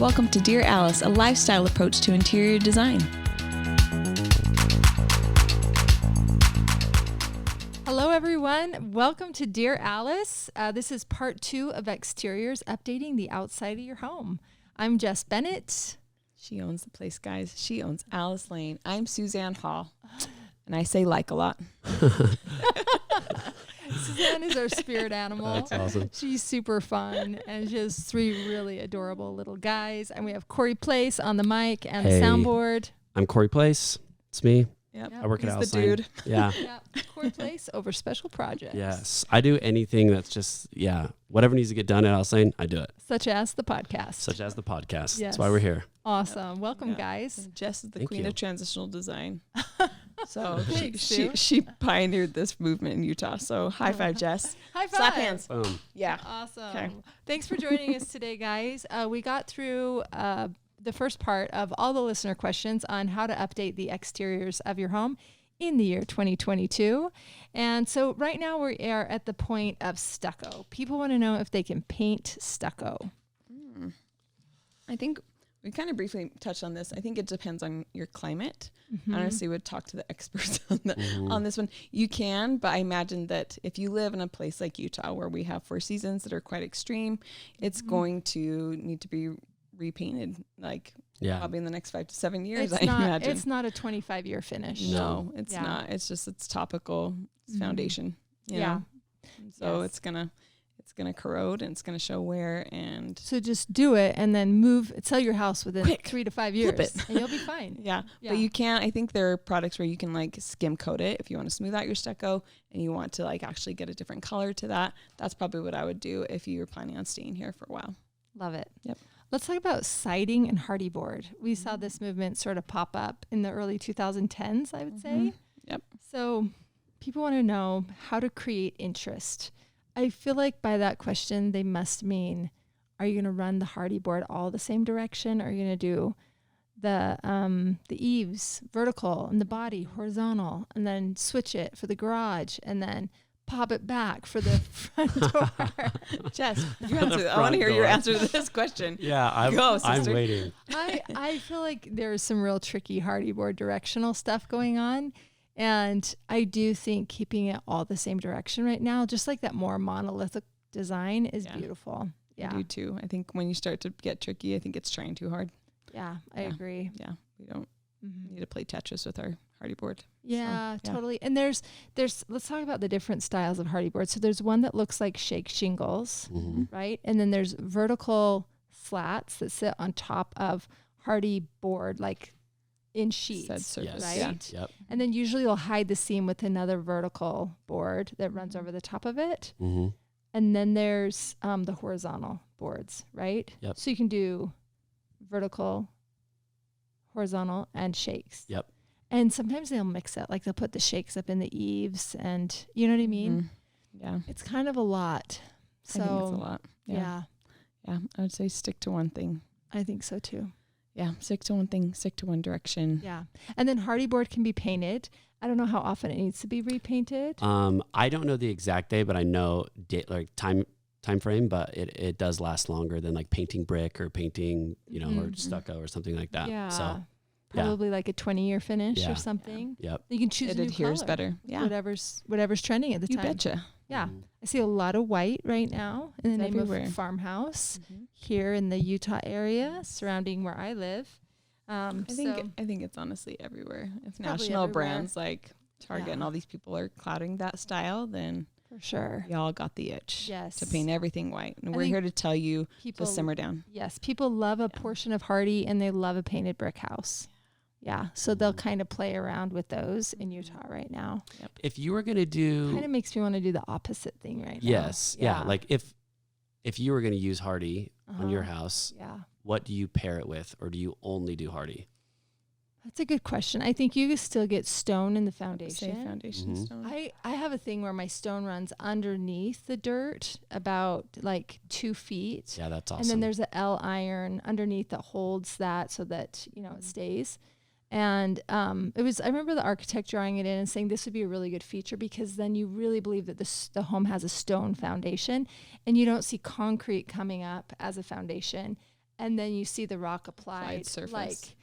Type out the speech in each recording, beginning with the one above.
Welcome to Dear Alice, a lifestyle approach to interior design. Hello, everyone. Welcome to Dear Alice. This is part 2 of Exteriors, updating the outside of your home. I'm Jess Bennett. She owns the place, guys. She owns Alice Lane. I'm Suzanne Hall, and I say like a lot. Suzanne is our spirit animal. That's awesome. She's super fun, and she has 3 really adorable little guys. And we have Corey Place on the mic and the soundboard. I'm Corey Place. It's me. Yep. I work at Alice the Lane. dude. Yeah. Yeah, Corey Place over special projects. Yes. I do anything that's just, whatever needs to get done at Alice Lane, I do it. Such as the podcast. Such as the podcast. Yes. That's why we're here. Awesome. Welcome, guys. And Jess is the Thank queen you. of transitional design. So Thanks, Sue. she pioneered this movement in Utah. So high five, Jess. High five. Slap hands. Boom. Yeah. Awesome. Okay. Thanks for joining us today, guys. We got through the first part of all the listener questions on how to update the exteriors of your home in the year 2022. And so right now we are at the point of stucco. People want to know if they can paint stucco. I think we kind of briefly touched on this. I think it depends on your climate. I honestly would talk to the experts on this one. You can, but I imagine that if you live in a place like Utah where we have 4 seasons that are quite extreme, it's going to need to be repainted probably in the next 5 to 7 years, imagine. It's not a 25-year finish. No, it's not. It's just, it's topical. It's foundation. You know? So it's gonna corrode and it's gonna show wear, and so just do it and then sell your house within 3 to 5 years, and you'll be fine. But you can't. I think there are products where you can skim coat it if you want to smooth out your stucco and you want to actually get a different color to that. That's probably what I would do if you were planning on staying here for a while. Love it. Yep. Let's talk about siding and Hardie board. We saw this movement sort of pop up in the early 2010s, I would say. Yep. So people want to know how to create interest. I feel like by that question, they must mean, are you going to run the Hardie board all the same direction? Or are you going to do the eaves vertical and the body horizontal, and then switch it for the garage, and then pop it back for the front door? Jess, you answer. I want to hear your answer to this question. Yeah, I'm waiting. I feel like there's some real tricky Hardie board directional stuff going on. And I do think keeping it all the same direction right now, just like that more monolithic design, is beautiful. Yeah. I do too. I think when you start to get tricky, I think it's trying too hard. Yeah, I agree. Yeah. We don't need to play Tetris with our Hardie board. Yeah, totally. And there's let's talk about the different styles of Hardie board. So there's one that looks like shingles, right? And then there's vertical slats that sit on top of Hardie board, like in sheets, right? Yep. And then usually you'll hide the seam with another vertical board that runs over the top of it. And then there's the horizontal boards, right? Yep. So you can do vertical, horizontal, and shakes. Yep. And sometimes they'll mix it, like they'll put the shakes up in the eaves, and you know what I mean? Yeah. It's kind of a lot. So I think it's a lot. Yeah, I would say stick to one thing. I think so too. Yeah, stick to one thing, stick to one direction. Yeah. And then Hardie board can be painted. I don't know how often it needs to be repainted. I don't know the exact day, but I know time frame, but it does last longer than painting brick or painting, or stucco or something like that. Yeah. So probably like a 20-year finish or something. Yep. You can choose it a new adheres color. better. Yeah. Whatever's trending at the You time. betcha. Yeah. I see a lot of white right now in the name everywhere. of farmhouse here in the Utah area surrounding where I live. I think it's honestly everywhere. If national everywhere. brands like Target and all these people are clouding that style, then for sure, y'all got the itch yes. to paint everything white. And we're here to tell you to simmer down. Yes, people love a portion of Hardie and they love a painted brick house. Yeah, so they'll kind of play around with those in Utah right now. Yep. If you were going to do... Kind of makes me want to do the opposite thing right now. Yes, yeah. Like if you were going to use Hardie on your house, what do you pair it with, or do you only do Hardie? That's a good question. I think you can still get stone in the foundation. Say foundation stone. I have a thing where my stone runs underneath the dirt about 2 feet. Yeah, that's awesome. And then there's a L iron underneath that holds that so that, it stays. And I remember the architect drawing it in and saying this would be a really good feature because then you really believe that the home has a stone foundation and you don't see concrete coming up as a foundation. and then you see the rock applied surface.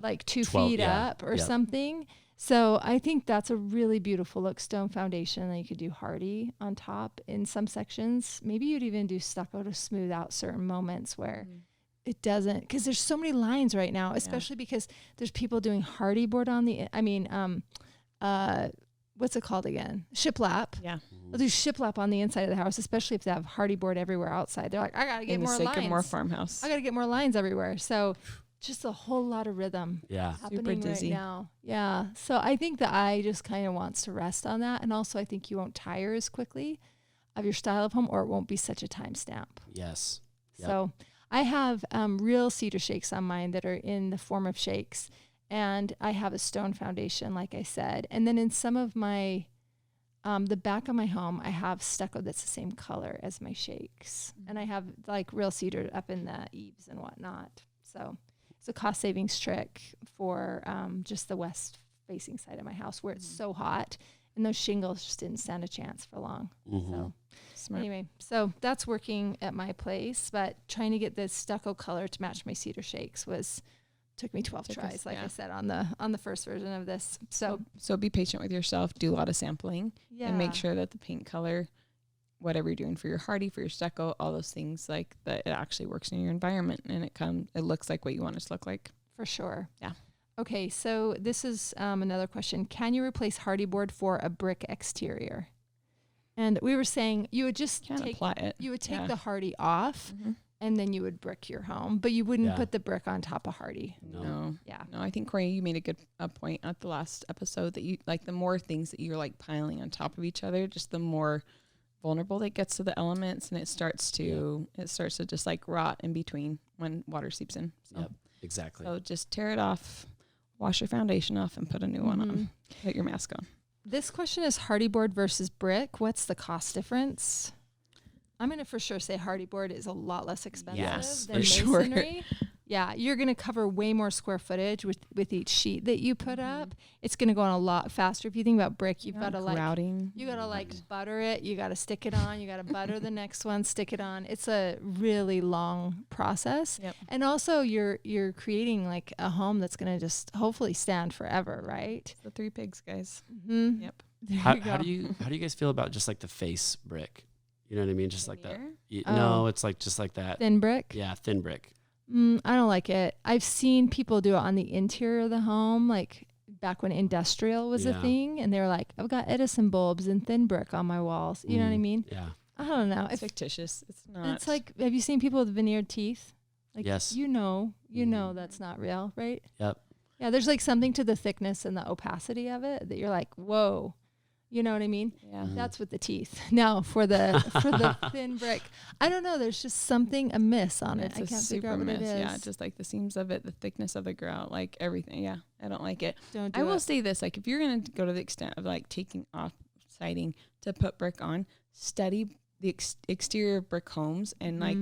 like 2 12, feet yeah. up or Yep. something. So I think that's a really beautiful look, stone foundation. And you could do Hardie on top in some sections. Maybe you'd even do stucco to smooth out certain moments where it doesn't, because there's so many lines right now, especially because there's people doing Hardie board on the, what's it called again? Shiplap. Yeah. They'll do shiplap on the inside of the house, especially if they have Hardie board everywhere outside. They're like, I got to get more lines. More farmhouse. I got to get more lines everywhere. So just a whole lot of rhythm happening Super dizzy. right now. Yeah. So I think the eye just kind of wants to rest on that. And also I think you won't tire as quickly of your style of home, or it won't be such a time stamp. Yes. Yep. So I have real cedar shakes on mine that are in the form of shakes. And I have a stone foundation, like I said. And then in some of my, the back of my home, I have stucco that's the same color as my shakes. And I have like real cedar up in the eaves and whatnot. So it's a cost savings trick for just the west facing side of my house where it's so hot. And those shingles just didn't stand a chance for long. So Smart. anyway, so that's working at my place. But trying to get the stucco color to match my cedar shakes took me 12 tries, like I said, on the first version of this. So be patient with yourself, do a lot of sampling, and make sure that the paint color, whatever you're doing for your Hardie, for your stucco, all those things, like that it actually works in your environment and it looks like what you want it to look like. For sure. Yeah. Okay, so this is another question. Can you replace Hardie board for a brick exterior? And we were saying you would just apply it. You would take the Hardie off, and then you would brick your home, but you wouldn't put the brick on top of Hardie. No. Yeah. No, I think, Corey, you made a good point at the last episode that you like the more things that you're like piling on top of each other, just the more vulnerable it gets to the elements, and it starts to just like rot in between when water seeps in. So, exactly. So just tear it off, wash your foundation off, and put a new one on. Put your mask on. This question is Hardie board versus brick. What's the cost difference? I'm going to for sure say Hardie board is a lot less expensive than masonry. Yeah, you're going to cover way more square footage with each sheet that you put up. It's going to go on a lot faster. If you think about brick, you've got to butter it. You got to stick it on. You got to butter the next one, stick it on. It's a really long process. Yep. And also you're creating like a home that's going to just hopefully stand forever, right? The 3 pigs, guys. Mm-hmm. Yep. How do you guys feel about just like the face brick? You know what I mean? Just like that. No, it's like just like that. Thin brick? Yeah, thin brick. I don't like it. I've seen people do it on the interior of the home, like back when industrial was a thing, and they were like, I've got Edison bulbs and thin brick on my walls. You know what I mean? Yeah. I don't know. It's fictitious. It's not. It's like, have you seen people with veneered teeth? Like, yes. You know that's not real, right? Yep. Yeah, there's like something to the thickness and the opacity of it that you're like, whoa. You know what I mean? Yeah. That's with the teeth. Now for the thin brick, I don't know. There's just something amiss on it. I can't figure out what it is. Yeah, just like the seams of it, the thickness of the grout, like everything. Yeah, I don't like it. I will say this: like if you're gonna go to the extent of like taking off siding to put brick on, study the exterior brick homes and like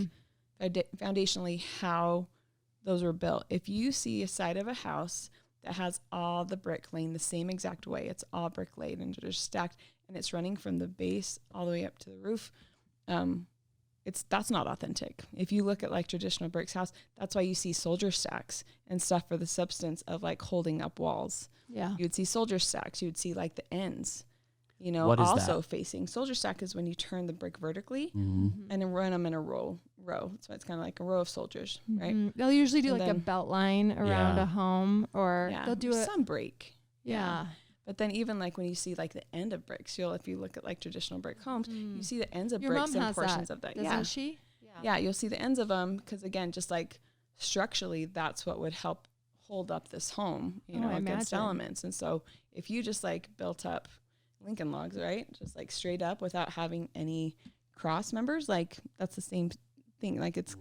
foundationally how those were built. If you see a side of a house that has all the brick laying the same exact way, it's all brick laid and just stacked, and it's running from the base all the way up to the roof, that's not authentic. If you look at like traditional bricks house, that's why you see soldier stacks and stuff for the substance of like holding up walls. Yeah. You would see soldier stacks. You would see like the ends, What is also that? facing. Soldier stack is when you turn the brick vertically and then run them in a row. So it's kind of like a row of soldiers, right? They'll usually do And like a belt line around a home, or they'll do some break. Yeah. But then even like when you see like the end of bricks, if you look at like traditional brick homes, you see the ends of Your bricks mom and has portions of that. Doesn't she? Yeah, you'll see the ends of them because again, just like structurally, that's what would help hold up this home, against elements. And so if you just like built up Lincoln logs, right, just like straight up without having any cross members, like that's the same thing. Like it's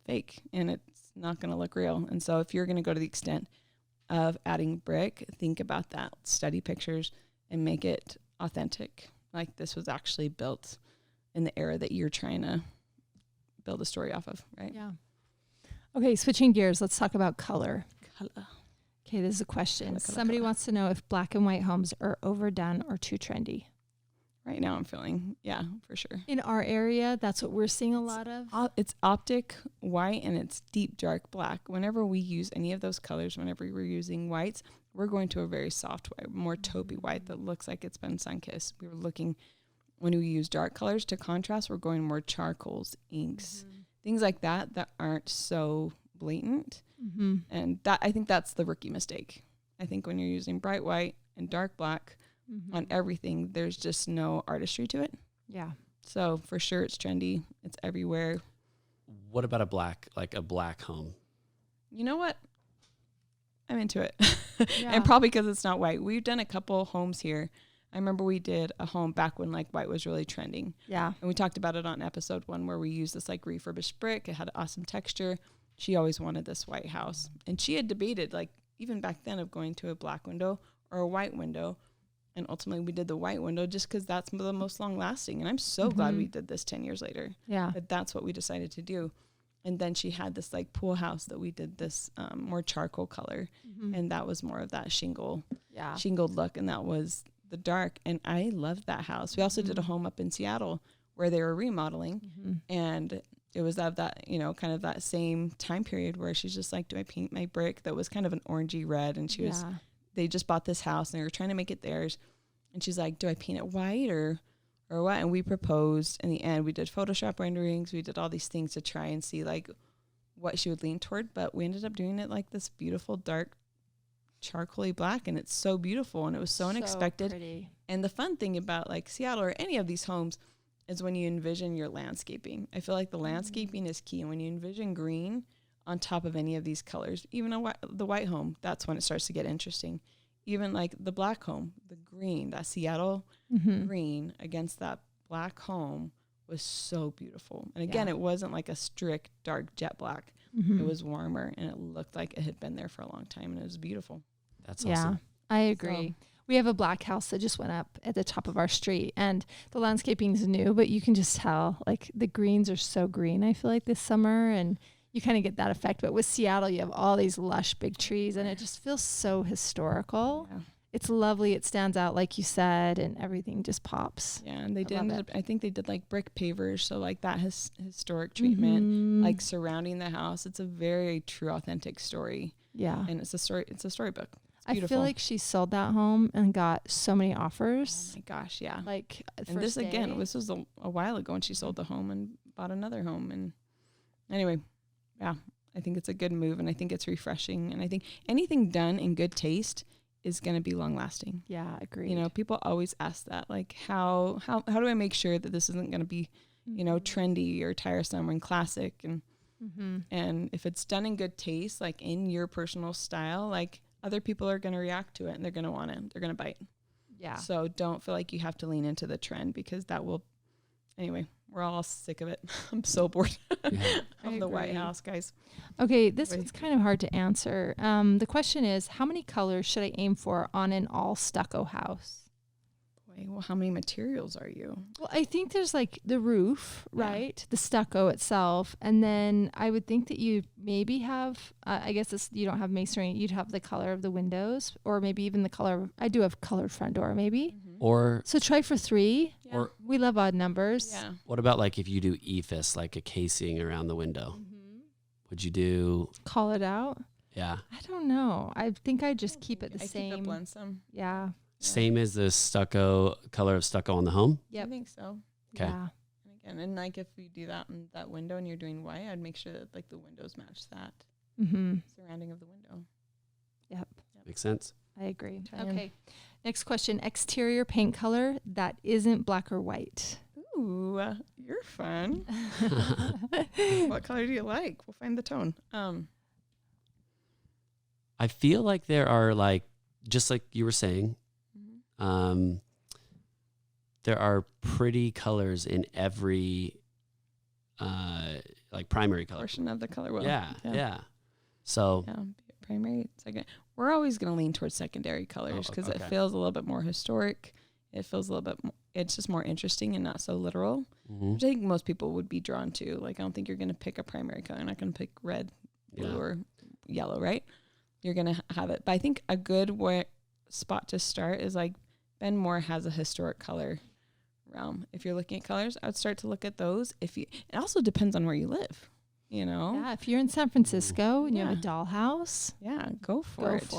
fake and it's not gonna look real. And so if you're gonna go to the extent of adding brick, think about that, study pictures and make it authentic. Like this was actually built in the era that you're trying to build a story off of, right? Yeah. Okay, switching gears, let's talk about color. Color. Okay, this is a question. Color. Somebody wants to know if black and white homes are overdone or too trendy. right now I'm feeling, yeah, for sure. In our area, that's what we're seeing a lot of. It's optic white and it's deep dark black. Whenever we use any of those colors, whenever we're using whites, we're going to a very soft white, more taupey white that looks like it's been sun-kissed. We were looking, when we use dark colors to contrast, we're going more charcoals, inks, things like that that aren't so blatant. And that, I think that's the rookie mistake. I think when you're using bright white and dark black on everything, there's just no artistry to it. Yeah. So for sure it's trendy. It's everywhere. What about a black home? You know what? I'm into it. Yeah. And probably because it's not white. We've done a couple homes here. I remember we did a home back when like white was really trending. Yeah. And we talked about it on episode 1 where we used this like refurbished brick. It had awesome texture. She always wanted this white house. And she had debated like even back then of going to a black window or a white window. And ultimately we did the white window just because that's the most long lasting. And I'm so glad we did this 10 years later. Yeah. But that's what we decided to do. And then she had this like pool house that we did this more charcoal color. And that was more of that shingled look. And that was the dark. And I loved that house. We also did a home up in Seattle where they were remodeling. And it was of that, you know, kind of that same time period where she's just like, do I paint my brick? That was kind of an orangey red. And she was, they just bought this house and they were trying to make it theirs. And she's like, do I paint it white or what? And we proposed in the end, we did Photoshop renderings. We did all these things to try and see like what she would lean toward. But we ended up doing it like this beautiful, dark, charcoaly black. And it's so beautiful. And it was so unexpected. Pretty. And the fun thing about like Seattle or any of these homes is when you envision your landscaping. I feel like the landscaping is key. And when you envision green on top of any of these colors, even the white home, that's when it starts to get interesting. Even like the black home, the green, that Seattle green against that black home was so beautiful. And again, it wasn't like a strict dark jet black. It was warmer and it looked like it had been there for a long time and it was beautiful. That's awesome. I agree. We have a black house that just went up at the top of our street and the landscaping is new, but you can just tell like the greens are so green, I feel like this summer, and you kind of get that effect. But with Seattle, you have all these lush big trees and it just feels so historical. Yeah. It's lovely. It stands out, like you said, and everything just pops. Yeah, and I think they did like brick pavers. So like that historic treatment, like surrounding the house. It's a very true, authentic story. Yeah. And it's a story. It's a storybook. I feel like she sold that home and got so many offers. Oh my gosh, yeah. Like, and this again, this was a while ago when she sold the home and bought another home. And anyway, yeah, I think it's a good move and I think it's refreshing. And I think anything done in good taste is going to be long lasting. Yeah, agreed. You know, people always ask that, like, how do I make sure that this isn't going to be, you know, trendy or tiresome and classic? And and if it's done in good taste, like in your personal style, like other people are going to react to it and they're going to want it. They're going to bite. Yeah. So don't feel like you have to lean into the trend because that will, anyway, we're all sick of it. I'm so bored of the White House, guys. Okay, this one's kind of hard to answer. The question is, how many colors should I aim for on an all stucco house? Boy, well, how many materials are you? Well, I think there's like the roof, right? The stucco itself. And then I would think that you maybe have, I guess you don't have masonry, you'd have the color of the windows or maybe even the color, I do have colored front door maybe. Or so try for 3. Yeah. Or we love odd numbers. Yeah. What about like if you do ephes, like a casing around the window? Would you do call it out? Yeah. I don't know. I think I just keep it the same. Keep it blend some. Yeah. Same as the stucco color of stucco on the home? Yep. I think so. Okay. Yeah. And again, and like if you do that in that window and you're doing white, I'd make sure that like the windows match that surrounding of the window. Yep. Makes sense. I agree. Okay. Next question. Exterior paint color that isn't black or white. Ooh, you're fun. What color do you like? We'll find the tone. I feel like there are like, just like you were saying, there are pretty colors in every like primary color portion of the color wheel. Yeah. So primary, second. We're always going to lean towards secondary colors because it feels a little bit more historic. It feels a little bit more, it's just more interesting and not so literal, which I think most people would be drawn to. Like, I don't think you're going to pick a primary color. You're not going to pick red, blue, or yellow, right? You're going to have it. But I think a good spot to start is like Ben Moore has a historic color realm. If you're looking at colors, I would start to look at those. It also depends on where you live, you know? Yeah, if you're in San Francisco and you have a dollhouse, go for it.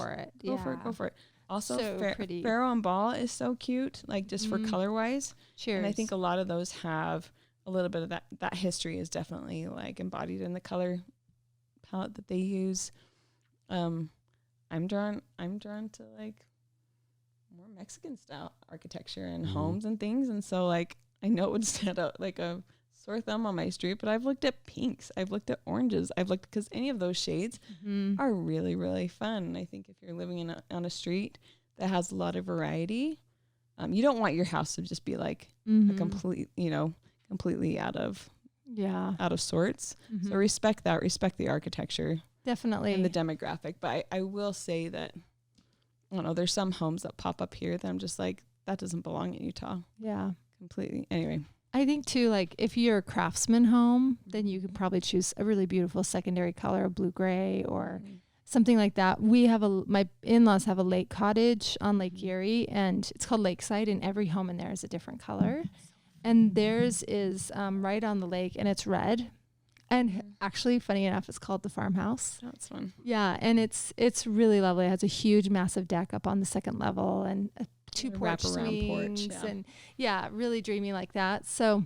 Go for it. Also, So pretty. Pharaoh and Ball is so cute, like just for color wise. Cheers. And I think a lot of those have a little bit of that history is definitely like embodied in the color palette that they use. I'm drawn to like more Mexican style architecture and homes and things. And so like, I know it would stand out like a sore thumb on my street, but I've looked at pinks. I've looked at oranges. Because any of those shades are really, really fun. And I think if you're living on a street that has a lot of variety, you don't want your house to just be like a completely out of sorts. So respect that. Respect the architecture. Definitely. And the demographic. But I will say that, I don't know, there's some homes that pop up here that I'm just like, that doesn't belong in Utah. Yeah. Completely. Anyway. I think too, like if you're a craftsman home, then you could probably choose a really beautiful secondary color, a blue-gray or something like that. My in-laws have a lake cottage on Lake Erie, and it's called Lakeside, and every home in there is a different color. And theirs is right on the lake, and it's red. And actually, funny enough, it's called the farmhouse. That's fun. Yeah, and it's really lovely. It has a huge, massive deck up on the second level and two porch swings and really dreamy like that. So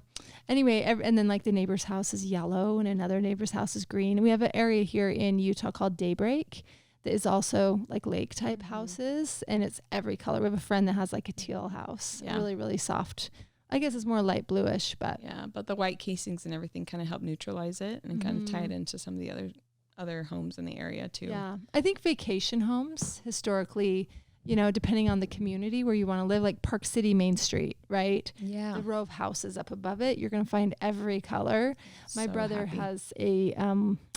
anyway, and then like the neighbor's house is yellow and another neighbor's house is green. And we have an area here in Utah called Daybreak that is also like lake type houses, and it's every color. We have a friend that has like a teal house, really, really soft. I guess it's more light bluish, but but the white casings and everything kind of help neutralize it and kind of tie it into some of the other homes in the area too. Yeah, I think vacation homes historically, you know, depending on the community where you want to live, like Park City Main Street, right? Yeah, the row of houses up above it, you're gonna find every color. My brother has a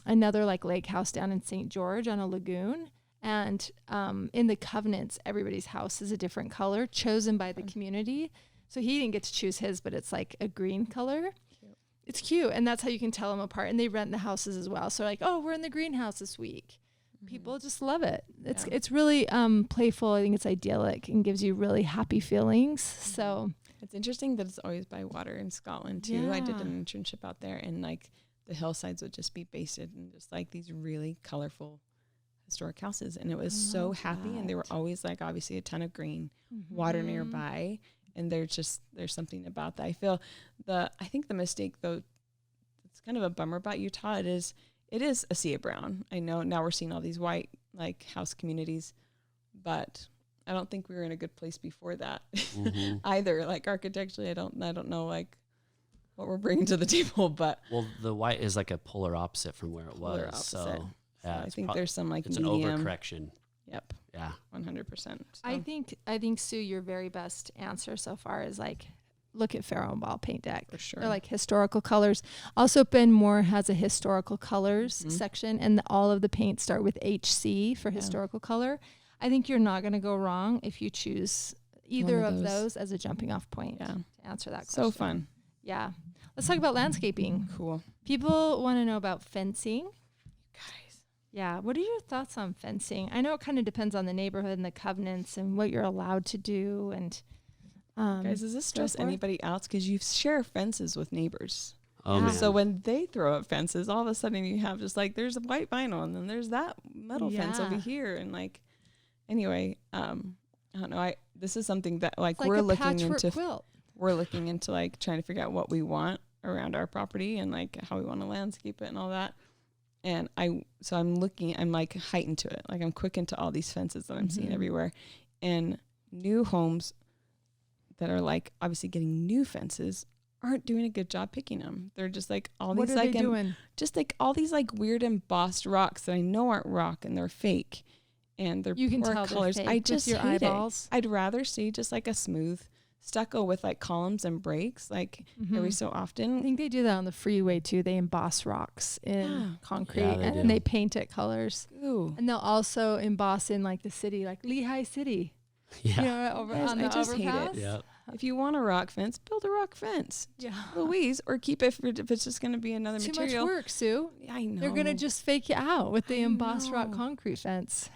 another like lake house down in St. George on a lagoon. And in the covenants, everybody's house is a different color chosen by the community. So he didn't get to choose his, but it's like a green color. Cute. It's cute. And that's how you can tell them apart. And they rent the houses as well. So like, oh, we're in the greenhouse this week. People just love it. It's really playful. I think it's idyllic and gives you really happy feelings. So it's interesting that it's always by water in Scotland too. Yeah. I did an internship out there, and like the hillsides would just be basted in just like these really colorful historic houses. And it was so happy. And they were always like, obviously a ton of green, water nearby. And there's something about that. I think the mistake though, it's kind of a bummer about Utah. It is a sea of brown. I know now we're seeing all these white like house communities, but I don't think we were in a good place before that either. Like architecturally, I don't know like what we're bringing to the table, but the white is like a polar opposite from where it was. So yeah, I think there's some like it's medium. an overcorrection. Yep. Yeah. 100%. So. I think Sue, your very best answer so far is like, look at Pharaoh and Ball paint deck. For sure. They're like historical colors. Also, Ben Moore has a historical colors section, and all of the paints start with HC for historical color. I think you're not going to go wrong if you choose either of those as a jumping off point to answer that question. So fun. Yeah. Let's talk about landscaping. Cool. People want to know about fencing. Yeah. What are your thoughts on fencing? I know it kind of depends on the neighborhood and the covenants and what you're allowed to do. And guys, does this stress anybody else? Because you share fences with neighbors. Oh, man. So when they throw up fences, all of a sudden you have just like, there's a white vinyl and then there's that metal fence over here. And like, anyway, I don't know. This is something that like we're looking into. Quilt. We're looking into like trying to figure out what we want around our property and like how we want to landscape it and all that. And I'm like heightened to it. Like I'm quick into all these fences that I'm seeing everywhere, and new homes that are like obviously getting new fences aren't doing a good job picking them. They're just like all these like just like all these like weird embossed rocks that I know aren't rock and they're fake, and they're poor colors. I just hate eyeballs. I'd rather see just like a smooth stucco with like columns and breaks like every so often. I think they do that on the freeway too. They emboss rocks in concrete and then they paint it colors. Ooh. And they'll also emboss in like the city, like Lehigh City. Yeah. You know, on the overpass. Hate it. Yep. If you want a rock fence, build a rock fence. Yeah. Louise, or keep it if it's just going to be another material. Too much work, Sue. I know. They're going to just fake you out with the embossed rock concrete fence.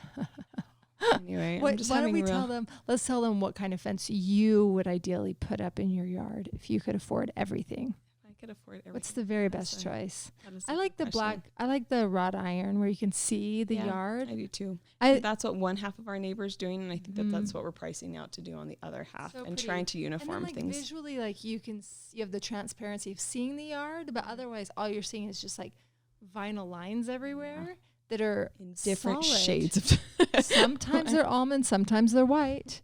Anyway, Wait, I'm just why don't having we tell them? Let's tell them what kind of fence you would ideally put up in your yard if you could afford everything. I could afford everything. What's the very That's best a- choice? that is I a like good the question. black. I like the wrought iron where you can see the Yeah, yard. I do too. I That's what one half of our neighbor's doing, and I think that that's Mhm. what we're pricing out to do on the other half, So and pretty. trying to and then uniform like things. visually, like you can you have the transparency of seeing the yard, but otherwise all you're seeing is just like vinyl lines everywhere that are In different solid. shades of. Sometimes they're almond, sometimes they're white.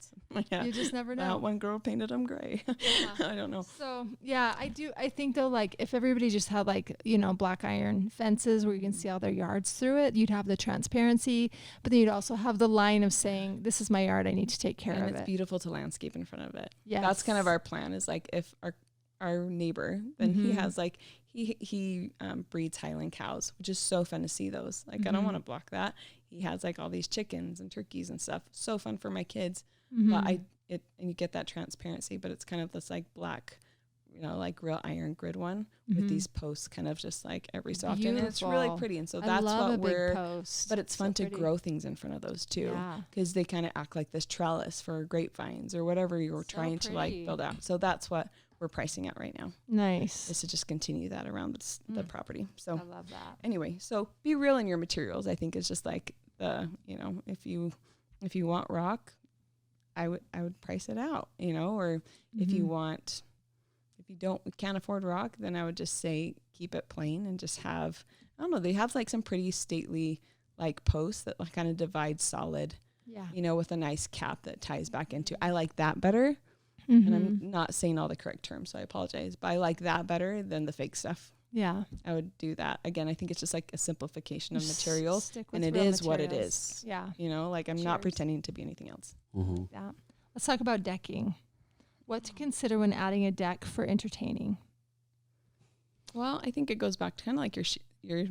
Yeah. You just never know. That one girl painted them gray. Yeah. I don't know. So yeah, I think though, like if everybody just had like, you know, black iron fences where you can see all their yards through it, you'd have the transparency, but then you'd also have the line of saying, this is my yard, I need to take care And of it's it. beautiful to landscape in front of it. Yeah. That's kind of our plan, is like if our neighbor, then he Mhm. has like he breeds Highland cows, which is so fun to see those. Like I don't Mhm. want to block that. He has like all these chickens and turkeys and stuff. So fun for my kids. Mhm. But and you get that transparency, but it's kind of this like black, you know, like real iron grid one with Mhm. these posts kind of just like every so often. And it's really Beautiful. pretty. And so I that's love what a big we're post. but it's So fun to pretty. grow things in front of those too. Yeah. Because they kind of act like this trellis for grapevines or whatever you're So trying to like pretty. build out. So that's what we're pricing at right now, Nice. is to just continue that around the Mm. property. So I love that. anyway, so be real in your materials. I think is just like you know, if you want rock, I would price it out, you know, or if you Mhm. can't afford rock, then I would just say keep it plain and just have, I don't know, they have like some pretty stately like posts that like kind of divide solid, Yeah. you know, with a nice cap that ties back into. I like that better. And I'm Mhm. not saying all the correct terms, so I apologize, but I like that better than the fake stuff. Yeah. I would do that. Again, I think it's just like a simplification of Just materials, stick and with it real is what it materials. is. Yeah. You know, like I'm not Cheers. pretending to be anything else. Mm-hmm. Yeah. Let's talk about decking. What to consider when adding a deck for entertaining? Well, I think it goes back to kind of like your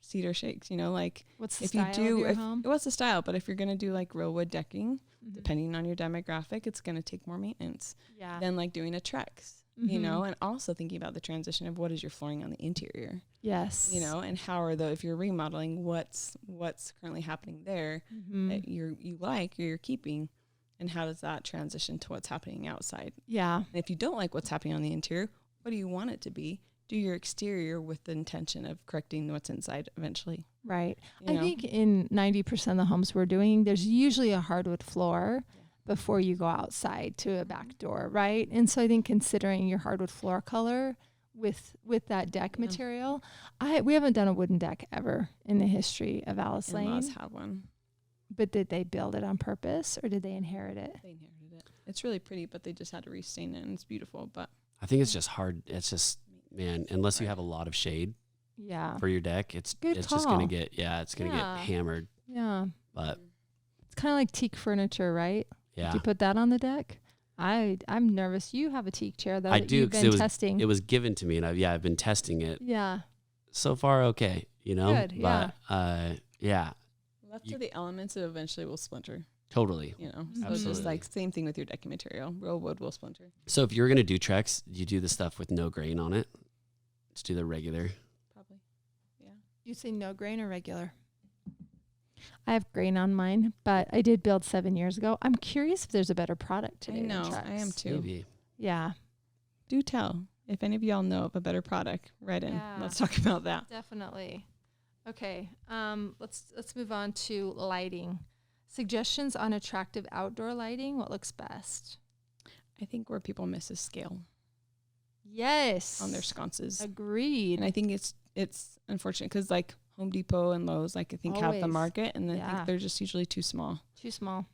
cedar shakes, you know, like What's the if style you do, of your home? what's the style? But if you're going to do like real wood decking, Mhm. depending on your demographic, it's going to take more maintenance Yeah. than like doing a Trex, you know, Mhm. and also thinking about the transition of what is your flooring on the interior, Yes. you know, and how are if you're remodeling, what's currently happening there Mhm. that you like or you're keeping, and how does that transition to what's happening outside? Yeah. And if you don't like what's happening on the interior, what do you want it to be? Do your exterior with the intention of correcting what's inside eventually. Right. You I know? think in 90% of the homes we're doing, there's usually a hardwood floor Yeah. before you go outside to a back door, right? And so I think considering your hardwood floor color with that deck Yeah. material, we haven't done a wooden deck ever in the history of Alice In-laws Lane. have one. But did they build it on purpose or did they inherit it? They inherited it. It's really pretty, but they just had to restain it, and it's beautiful. But I think it's just hard. It's just, man, unless you have a lot of shade Yeah. for your deck, it's Good just gonna call. get it's gonna Yeah. get hammered. Yeah. But It's kind of like teak furniture, right? yeah, Did you put that on the deck? I'm nervous. You have a teak chair though I that do, you've 'cause been testing. it was given to me, and I've been testing it. Yeah. So far, okay, you know. Good, yeah. But yeah, left You- to the elements, it eventually will splinter. totally. You know, Mhm. so it's just Absolutely. like same thing with your decking material. Real wood will splinter. So if you're gonna do Trex, you do the stuff with no grain on it. Just do the regular. Probably. Yeah. You say no grain or regular? I have grain on mine, but I did build 7 years ago. I'm curious if there's a better product today. I know. Than I am Trex. too. Maybe. Yeah, Do tell if any of y'all know of a better product. Write in. Yeah. Let's talk about that. definitely. Okay. Let's move on to lighting. Suggestions on attractive outdoor lighting. What looks best? I think where people miss is scale Yes. on their sconces. Agreed. And I think it's unfortunate because like Home Depot and Lowe's, like I think have the Always. market, and I Yeah. think they're just usually too small. Too small.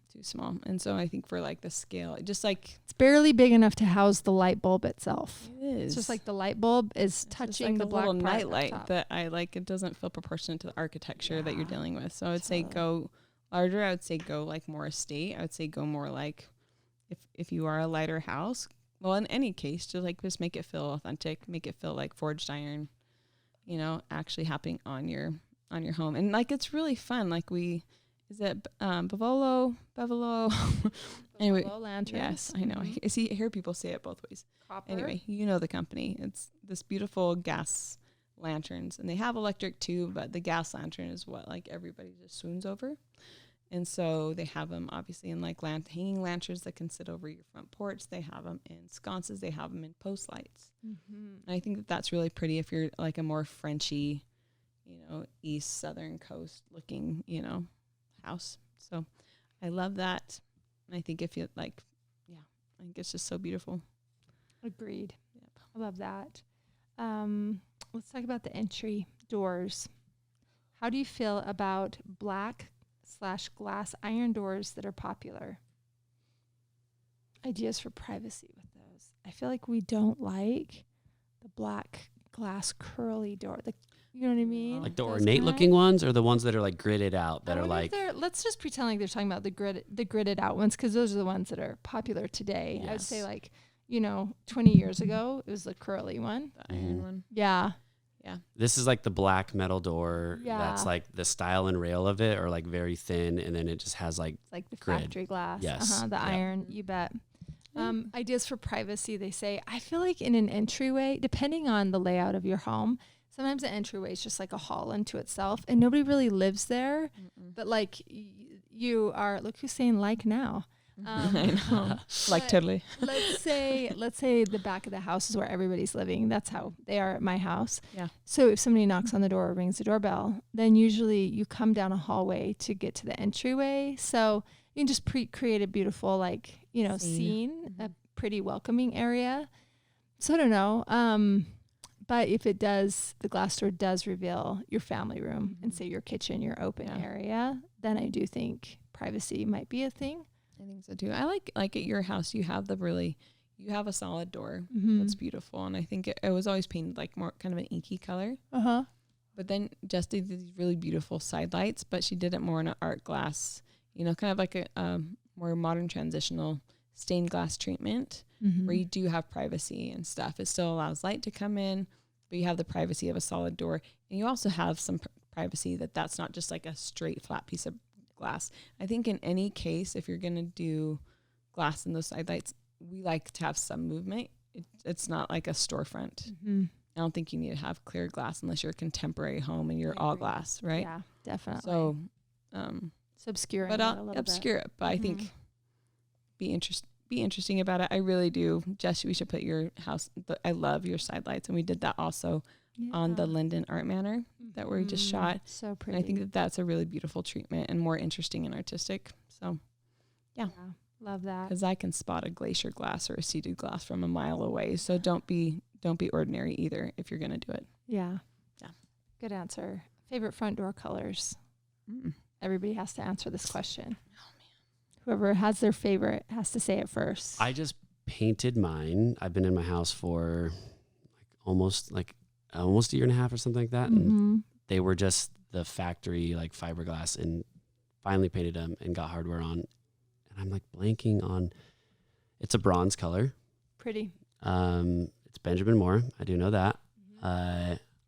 And so I think for like the scale, just like It's barely big enough to house the light bulb itself. it is, It's just like the light bulb is It's just touching like the a black little part night up light top. that I like. It doesn't feel proportionate to the architecture that you're Yeah. dealing with. So I would say Totally. go larger. I would say go like more estate. I would say go more like if you are a lighter house. Well, in any case, just make it feel authentic, make it feel like forged iron, you know, actually happening on your home. And like it's really fun. Like Bevolo? Anyway, Below lanterns. yes, I know. Mhm. I hear people say it both ways. Copper. Anyway, you know the company. It's this beautiful gas lanterns, and they have electric too, but the gas lantern is what like everybody just swoons over. And so they have them obviously in like hanging lanterns that can sit over your front porch. They have them in sconces. They have them in post lights. And I think that that's really pretty if you're like a more Frenchy, east southern coast looking, house. So I love that. I think if you I think it's just so beautiful. Agreed. Yep. I love that. Let's talk about the entry doors. How do you feel about black/glass iron doors that are popular? Ideas for privacy with those. I feel like we don't like the black glass curly door. You know what I mean? Like the ornate looking ones, or the ones that are like gridded out that are like. Let's just pretend like they're talking about the gridded out ones, because those are the ones that are popular today. Yes. I would say 20 years ago it was the curly one. The iron one. Yeah. Yeah. This is like the black metal door. Yeah. That's like the style and rail of it are like very thin, and then it just has like It's like the grid. factory glass. Yes. The Yep. iron, you bet. Ideas for privacy, they say. I feel like in an entryway, depending on the layout of your home, sometimes an entryway is just like a hall unto itself, and nobody really lives there. But like you are, look who's saying like now. I know. Like totally. Let's say the back of the house is where everybody's living. That's how they are at my house. Yeah. So if somebody knocks on the door or rings the doorbell, then usually you come down a hallway to get to the entryway. So you can just create a beautiful scene, a pretty welcoming area. So I don't know. But if it does, the glass door does reveal your family room and say your kitchen, your open area, then I do think privacy might be a thing. I think so too. I like at your house, you have a solid door that's beautiful. And I think it was always painted like more kind of an inky color. But then Jess did these really beautiful side lights, but she did it more in an art glass, kind of like a more modern transitional stained glass treatment where you do have privacy and stuff. It still allows light to come in, but you have the privacy of a solid door. And you also have some privacy that's not just like a straight flat piece of glass. I think in any case, if you're going to do glass in those side lights, we like to have some movement. It's not like a storefront. I don't think you need to have clear glass unless you're a contemporary home and you're all glass, right? Yeah, definitely. So, it's obscuring but it a I'll little obscure it. But I think be interesting about it. I really do. Jess, we should put your house. I love your side lights, and we did that also on the Linden Art Manor that we just shot. So pretty. And I think that's a really beautiful treatment and more interesting and artistic. So, yeah. Love that. Because I can spot a glacier glass or a seeded glass from a mile away. So don't be ordinary either if you're gonna do it. Yeah. Yeah. Good answer. Favorite front door colors. Everybody has to answer this question. Oh man. Whoever has their favorite has to say it first. I just painted mine. I've been in my house for almost a year and a half or something like that. And they were just the factory like fiberglass, and finally painted them and got hardware on. And I'm like blanking on, it's a bronze color. Pretty. It's Benjamin Moore. I do know that.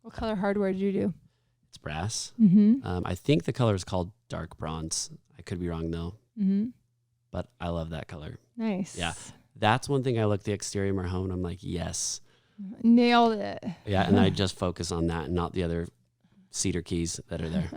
What color hardware did you do? It's brass. Mm-hmm. I think the color is called dark bronze. I could be wrong though. Mm-hmm. But I love that color. Nice. Yeah. That's one thing I look at the exterior of our home and I'm like, yes. Nailed it. Yeah. And I just focus on that and not the other cedar keys that are there.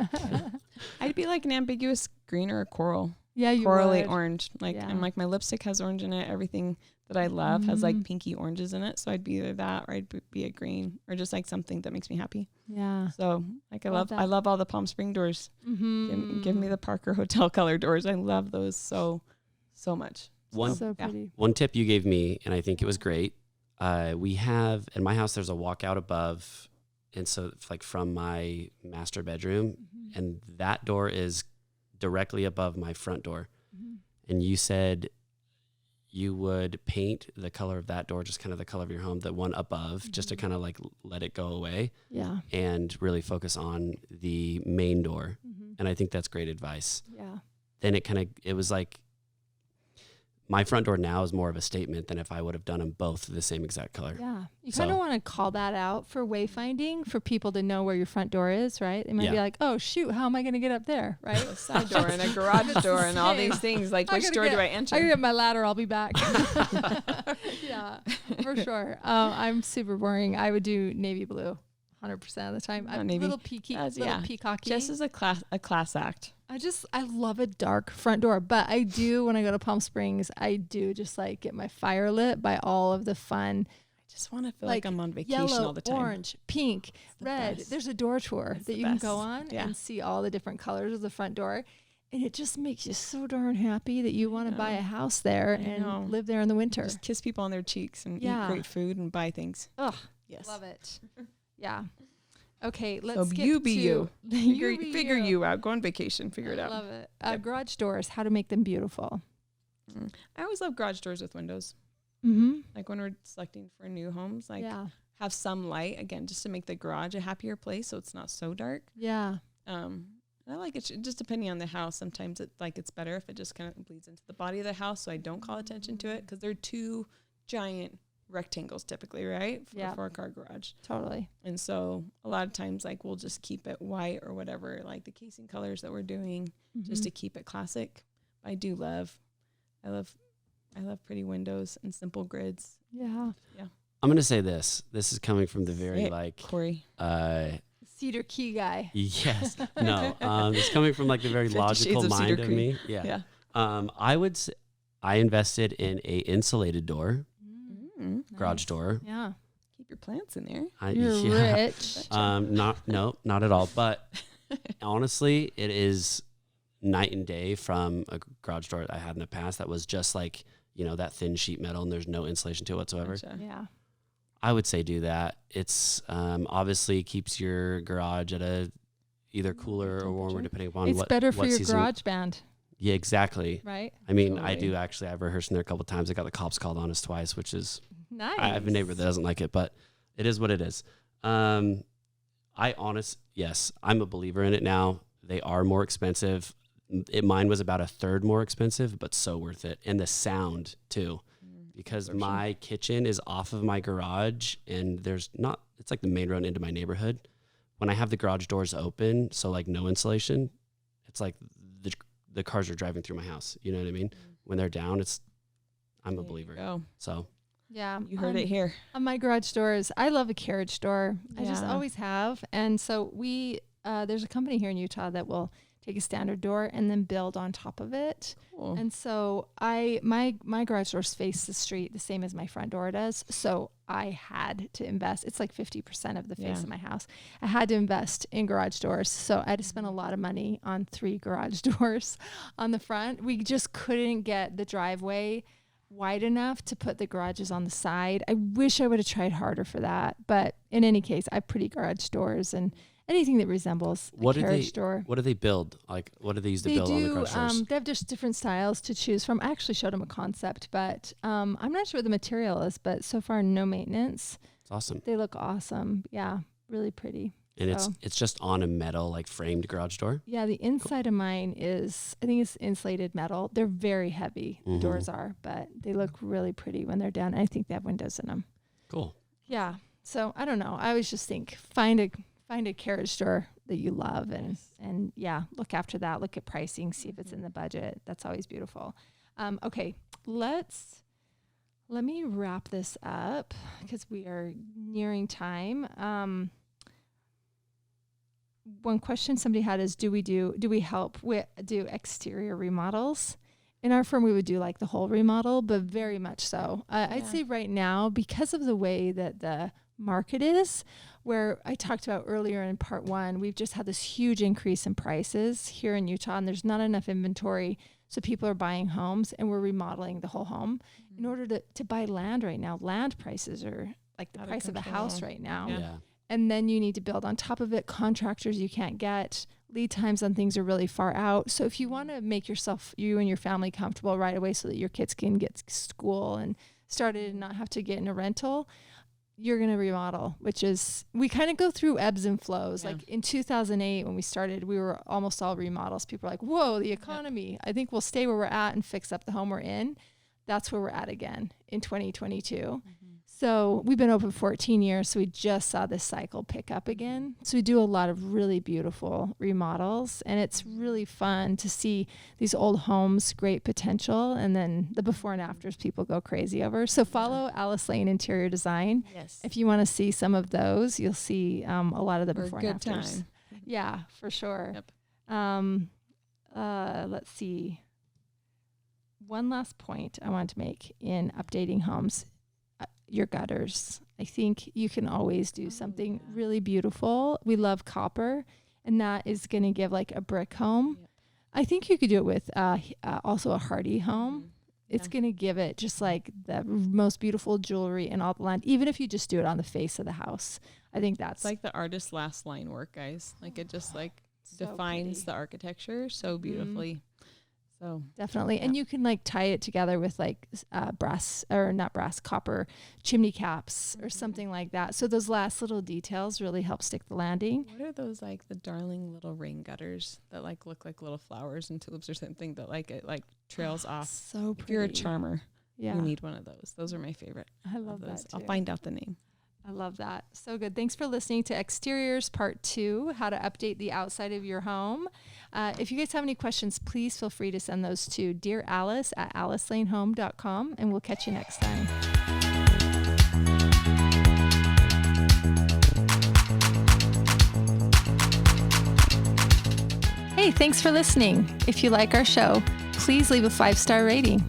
I'd be like an ambiguous green or a coral. Yeah, you corally would. orange. And like my lipstick has orange in it. Everything that I love has like pinky oranges in it. So I'd be either that or I'd be a green or just like something that makes me happy. Yeah. So like I love all the Palm Spring doors. Give me the Parker Hotel color doors. I love those so much. So pretty. One tip you gave me, and I think it was great. We have in my house, there's a walkout above. And so like from my master bedroom, and that door is directly above my front door. And you said you would paint the color of that door, just kind of the color of your home, the one above, just to kind of like let it go away. Yeah. And really focus on the main door. And I think that's great advice. Yeah. Then it was like, my front door now is more of a statement than if I would have done them both the same exact color. Yeah. You kind of want to call that out for wayfinding, for people to know where your front door is, right? They might be like, oh, shoot, how am I going to get up there, right? A side door and a garage door and all these things. Like, which door do I enter? I get my ladder. I'll be back. Yeah, for sure. I'm super boring. I would do navy blue 100% of the time. I'm a little peacocky. Jess is a class act. I love a dark front door, but I do, when I go to Palm Springs, I do just like get my fire lit by all of the fun. I just want to feel like I'm on vacation yellow, all the time. orange, pink, red. best. There's a door tour that you can go on Yeah. and see all the different colors of the front door. And it just makes you so darn happy that you want to buy a house there and live there in the winter. Just kiss people on their cheeks and eat great food and buy things. Oh, Yes. love it. Yeah. Okay, let's So get you be to you. you be Figure you out. Go on vacation. Figure it out. Love it. Garage doors, how to make them beautiful. I always love garage doors with windows. Mm-hmm. Like when we're selecting for new homes, like have some light, again, just to make the garage a happier place so it's not so dark. Yeah. I like it just depending on the house. Sometimes it's better if it just kind of bleeds into the body of the house so I don't call attention to it because they're two giant rectangles typically, right? For a 4-car garage. Totally. And so a lot of times like we'll just keep it white or whatever, like the casing colors that we're doing just to keep it classic. I love pretty windows and simple grids. Yeah. I'm going to say this. This is coming from the very Corey. Cedar Key guy. Yes. No. It's coming from like the very 50 logical Shades of mind Cedar of Creek. me. Yeah. I would say I invested in a insulated door, garage door. Yeah. Keep your plants in there. You're rich. Not at all. But honestly, it is night and day from a garage door I had in the past that was just like, that thin sheet metal and there's no insulation to it whatsoever. Gotcha. Yeah. I would say do that. It's obviously keeps your garage at a either cooler or warmer depending upon it's what better for what your season. garage band, Yeah, exactly. right? I mean, I Totally. do actually. I've rehearsed in there a couple of times. I got the cops called on us twice, which is Nice. I have a neighbor that doesn't like it, but it is what it is. Yes, I'm a believer in it now. They are more expensive. Mine was about a third more expensive, but so worth it. And the sound too, because my kitchen is off of my garage and it's like the main road into my neighborhood. When I have the garage doors open, so like no insulation, it's like the cars are driving through my house. You know what I mean? When they're down, I'm a believer. Go. So Yeah. You heard it here. On my garage doors, I love a carriage door. I just Yeah. always have. And so there's a company here in Utah that will take a standard door and then build on top of it. Cool. And so my garage doors face the street the same as my front door does. So I had to invest. It's like 50% of the face of my house. I had to invest in garage doors. So I had to spend a lot of money on 3 garage doors on the front. We just couldn't get the driveway wide enough to put the garages on the side. I wish I would have tried harder for that. But in any case, I have pretty garage doors and anything that resembles a carriage door. What do they build? Like, what do they use to build on the garage doors? They have just different styles to choose from. I actually showed them a concept, but I'm not sure what the material is, but so far, no maintenance. It's awesome. They look awesome. Yeah, really pretty. And So, it's just on a metal, like framed garage door. yeah, the inside of mine I think it's insulated metal. They're very heavy, the doors are, but they look really pretty when they're down. I think they have windows in them. Cool. Yeah. So I don't know. I always just think find a carriage door that you love and look after that. Look at pricing, see if it's in the budget. That's always beautiful. Okay, let me wrap this up because we are nearing time. One question somebody had is, do we help do exterior remodels? In our firm, we would do like the whole remodel, but very much so. I'd say right now, because of the way that the market is, where I talked about earlier in part 1, we've just had this huge increase in prices here in Utah, and there's not enough inventory. So people are buying homes and we're remodeling the whole home. In order to buy land right now, land prices are like the price of a house right now. Yeah. And then you need to build on top of it. Contractors you can't get. Lead times on things are really far out. So if you want to make you and your family comfortable right away so that your kids can get school and started and not have to get in a rental, you're going to remodel, which is, we kind of go through ebbs and flows. Yeah. Like in 2008, when we started, we were almost all remodels. People are like, whoa, the economy. I think we'll stay where we're at and fix up the home we're in. That's where we're at again in 2022. So we've been open 14 years, so we just saw this cycle pick up again. So we do a lot of really beautiful remodels, and it's really fun to see these old homes, great potential, and then the before and afters people go crazy over. So follow Alice Lane Interior Design. Yes. If you want to see some of those, you'll see a lot of the For a before and good afters. time. Yeah, for sure. Yep. let's see. One last point I want to make in updating homes, your gutters. I think you can always do something really beautiful. We love copper, and that is going to give like a brick home. Yep. I think you could do it with also a Hardie home. It's going to give it just like the most beautiful jewelry in all the land, even if you just do it on the face of the house. I think that's It's like the artist's last line work, guys. Like it just like so defines pretty. the architecture so beautifully. So Definitely. Yeah. And you can like tie it together with like copper chimney caps or something like that. So those last little details really help stick the landing. what are those like the darling little rain gutters that like look like little flowers and tulips or something that like it like trails off? So If pretty. you're a charmer, Yeah. you need one of those. Those are my favorite. I of love those. that I'll too. find out the name. I love that. So good. Thanks for listening to Exteriors Part 2, how to update the outside of your home. If you guys have any questions, please feel free to send those to Dear Alice at alicelanehome.com, and we'll catch you next time. Hey, thanks for listening. If you like our show, please leave a 5-star rating.